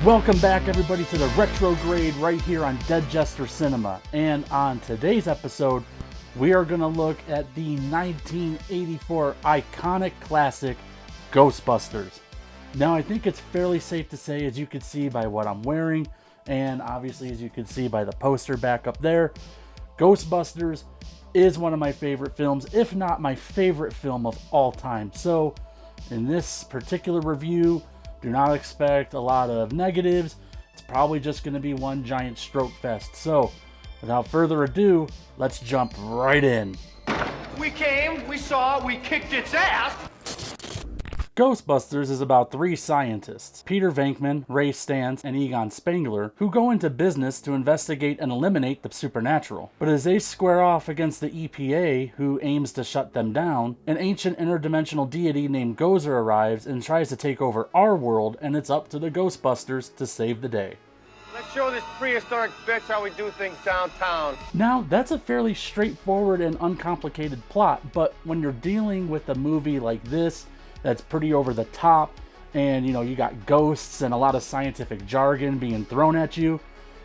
Welcome back, everybody, to the Retrograde right here on Dead Jester Cinema. And on today's episode, we are going to look at the 1984 iconic classic, Ghostbusters. Now, I think it's fairly safe to say, as you can see by what I'm wearing, and obviously as you can see by the poster back up there, Ghostbusters is one of my favorite films, if not my favorite film of all time. So, in this particular review, do not expect a lot of negatives. It's probably just going to be one giant stroke fest. So, without further ado, let's jump right in. We came, we saw, we kicked its ass. Ghostbusters is about three scientists, Peter Venkman, Ray Stantz, and Egon Spengler, who go into business to investigate and eliminate the supernatural. But as they square off against the EPA, who aims to shut them down, an ancient interdimensional deity named Gozer arrives and tries to take over our world, and it's up to the Ghostbusters to save the day. Let's show this prehistoric bitch how we do things downtown. Now, that's a fairly straightforward and uncomplicated plot, but when you're dealing with a movie like this, that's pretty over the top, and you got ghosts and a lot of scientific jargon being thrown at you,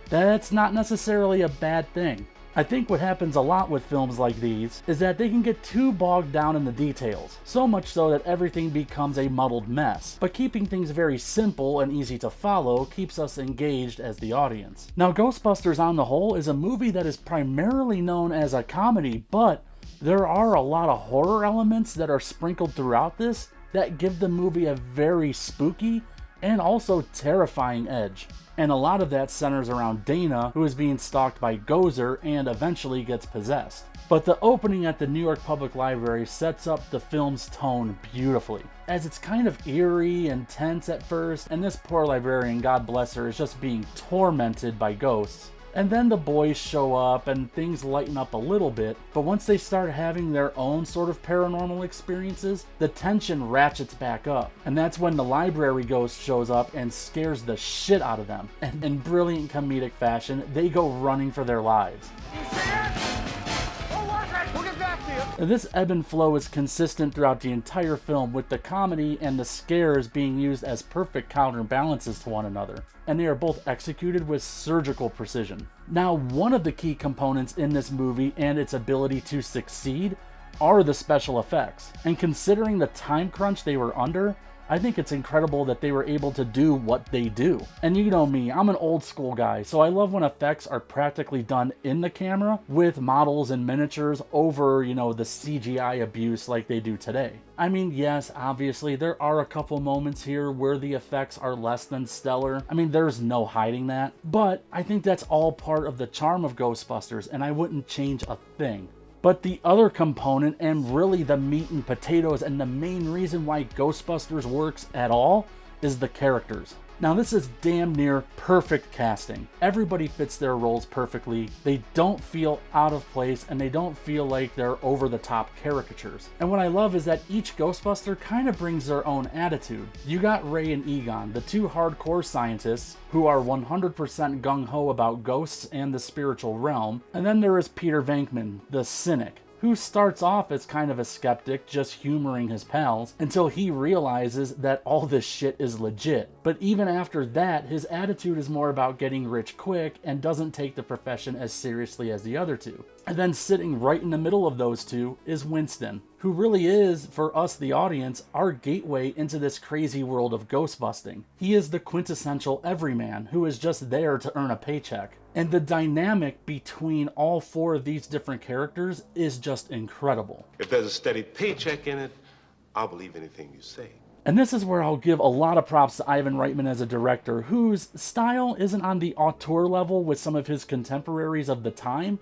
that's not necessarily a bad thing. I think what happens a lot with films like these is that they can get too bogged down in the details, so much so that everything becomes a muddled mess. But keeping things very simple and easy to follow keeps us engaged as the audience. Now, Ghostbusters on the whole is a movie that is primarily known as a comedy, but there are a lot of horror elements that are sprinkled throughout this that give the movie a very spooky and also terrifying edge. And a lot of that centers around Dana, who is being stalked by Gozer and eventually gets possessed. But the opening at the New York Public Library sets up the film's tone beautifully, as it's kind of eerie and tense at first, and this poor librarian, God bless her, is just being tormented by ghosts. And then the boys show up and things lighten up a little bit, but once they start having their own sort of paranormal experiences, the tension ratchets back up. And that's when the library ghost shows up and scares the shit out of them. And in brilliant comedic fashion, they go running for their lives. This ebb and flow is consistent throughout the entire film, with the comedy and the scares being used as perfect counterbalances to one another, and they are both executed with surgical precision. Now, one of the key components in this movie and its ability to succeed are the special effects, and considering the time crunch they were under, I think it's incredible that they were able to do what they do. And you know me, I'm an old school guy, so I love when effects are practically done in the camera with models and miniatures over, the CGI abuse like they do today. I mean, yes, obviously, there are a couple moments here where the effects are less than stellar. I mean, there's no hiding that. But I think that's all part of the charm of Ghostbusters, and I wouldn't change a thing. But the other component, and really the meat and potatoes, and the main reason why Ghostbusters works at all, is the characters. Now, this is damn near perfect casting. Everybody fits their roles perfectly. They don't feel out of place, and they don't feel like they're over-the-top caricatures. And what I love is that each Ghostbuster kind of brings their own attitude. You got Ray and Egon, the two hardcore scientists who are 100% gung-ho about ghosts and the spiritual realm. And then there is Peter Venkman, the cynic, who starts off as kind of a skeptic, just humoring his pals, until he realizes that all this shit is legit. But even after that, his attitude is more about getting rich quick and doesn't take the profession as seriously as the other two. And then sitting right in the middle of those two is Winston, who really is, for us the audience, our gateway into this crazy world of ghostbusting. He is the quintessential everyman who is just there to earn a paycheck. And the dynamic between all four of these different characters is just incredible. If there's a steady paycheck in it, I'll believe anything you say. And this is where I'll give a lot of props to Ivan Reitman as a director, whose style isn't on the auteur level with some of his contemporaries of the time,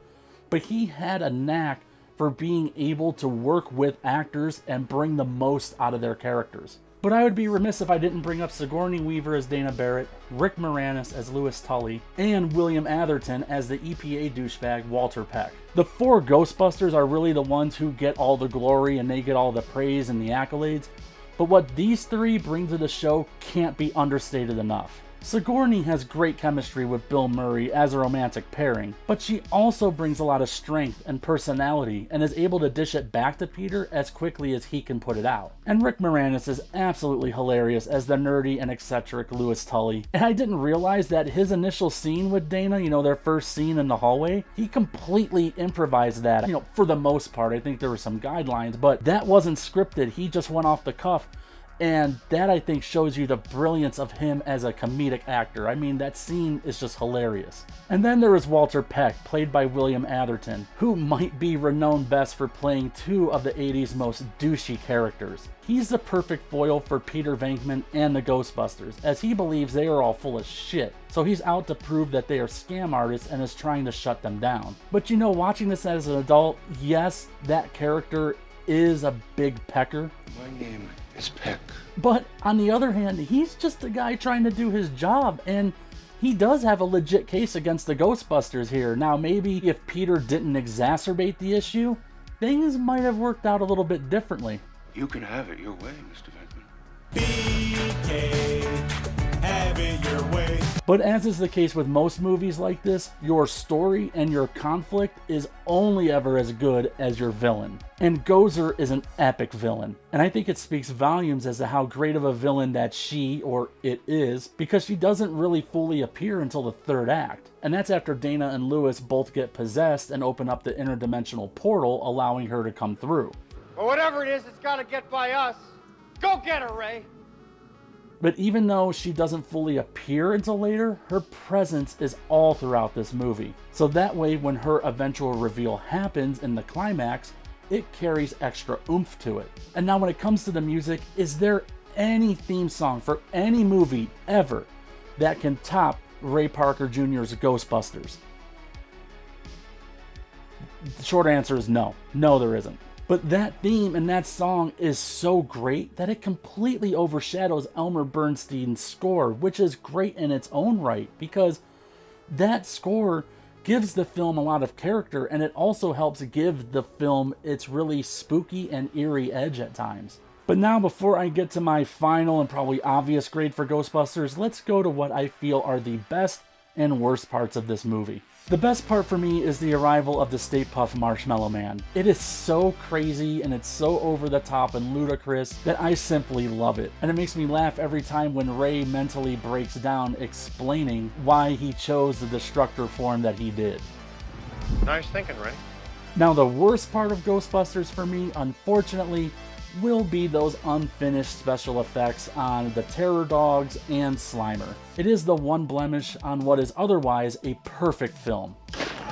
but he had a knack for being able to work with actors and bring the most out of their characters. But I would be remiss if I didn't bring up Sigourney Weaver as Dana Barrett, Rick Moranis as Louis Tully, and William Atherton as the EPA douchebag Walter Peck. The four Ghostbusters are really the ones who get all the glory and they get all the praise and the accolades, but what these three bring to the show can't be understated enough. Sigourney has great chemistry with Bill Murray as a romantic pairing, but she also brings a lot of strength and personality and is able to dish it back to Peter as quickly as he can put it out. And Rick Moranis is absolutely hilarious as the nerdy and eccentric Louis Tully. And I didn't realize that his initial scene with Dana, their first scene in the hallway, he completely improvised that. For the most part, I think there were some guidelines, but that wasn't scripted. He just went off the cuff. And that, I think, shows you the brilliance of him as a comedic actor. I mean, that scene is just hilarious. And then there is Walter Peck, played by William Atherton, who might be renowned best for playing two of the 80s most douchey characters. He's the perfect foil for Peter Venkman and the Ghostbusters, as he believes they are all full of shit. So he's out to prove that they are scam artists and is trying to shut them down. But watching this as an adult, yes, that character is a big pecker. My name is Peck. But on the other hand, he's just a guy trying to do his job, and he does have a legit case against the Ghostbusters here. Now, maybe if Peter didn't exacerbate the issue, things might have worked out a little bit differently. You can have it your way, Mr. Venkman. BK, have it your way. But as is the case with most movies like this, your story and your conflict is only ever as good as your villain. And Gozer is an epic villain. And I think it speaks volumes as to how great of a villain that she, or it is, because she doesn't really fully appear until the third act. And that's after Dana and Louis both get possessed and open up the interdimensional portal, allowing her to come through. Well, whatever it is, it's got to get by us. Go get her, Ray. But even though she doesn't fully appear until later, her presence is all throughout this movie. So that way, when her eventual reveal happens in the climax, it carries extra oomph to it. And now when it comes to the music, is there any theme song for any movie ever that can top Ray Parker Jr.'s Ghostbusters? The short answer is no. No, there isn't. But that theme and that song is so great that it completely overshadows Elmer Bernstein's score, which is great in its own right, because that score gives the film a lot of character, and it also helps give the film its really spooky and eerie edge at times. But now, before I get to my final and probably obvious grade for Ghostbusters, let's go to what I feel are the best and worst parts of this movie. The best part for me is the arrival of the Stay Puft Marshmallow Man. It is so crazy and it's so over the top and ludicrous that I simply love it. And it makes me laugh every time when Ray mentally breaks down explaining why he chose the destructor form that he did. Nice thinking, Ray. Now, the worst part of Ghostbusters for me, unfortunately, will be those unfinished special effects on the Terror Dogs and Slimer. It is the one blemish on what is otherwise a perfect film.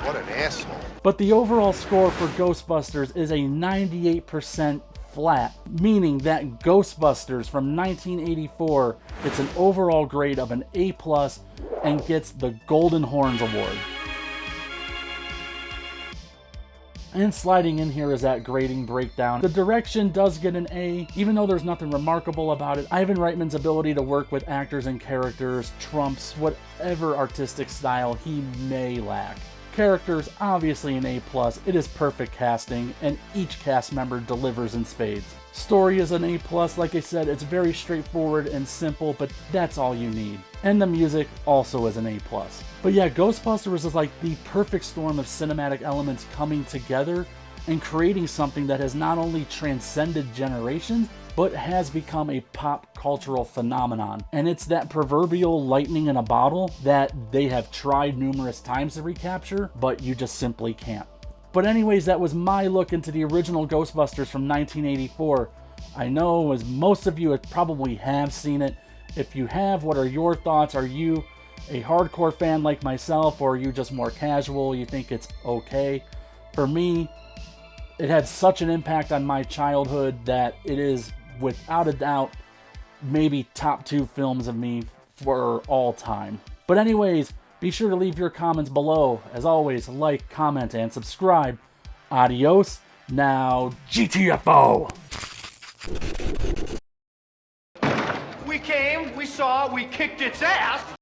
What an asshole. But the overall score for Ghostbusters is a 98% flat, meaning that Ghostbusters from 1984 gets an overall grade of an A+ and gets the Golden Horns Award. And sliding in here is that grading breakdown. The direction does get an A, even though there's nothing remarkable about it. Ivan Reitman's ability to work with actors and characters trumps whatever artistic style he may lack. Characters, obviously an A+, it is perfect casting, and each cast member delivers in spades. Story is an A+, like I said, it's very straightforward and simple, but that's all you need. And the music also is an A+. But yeah, Ghostbusters is like the perfect storm of cinematic elements coming together and creating something that has not only transcended generations, but has become a pop cultural phenomenon. And it's that proverbial lightning in a bottle that they have tried numerous times to recapture, but you just simply can't. But anyways, that was my look into the original Ghostbusters from 1984. I know as most of you probably have seen it. If you have, what are your thoughts? Are you a hardcore fan like myself, or are you just more casual? You think it's okay? For me, it had such an impact on my childhood that it is, without a doubt, maybe top 2 films of me for all time. But anyways, be sure to leave your comments below. As always, like, comment, and subscribe. Adios. Now, GTFO! We came, we saw, we kicked its ass.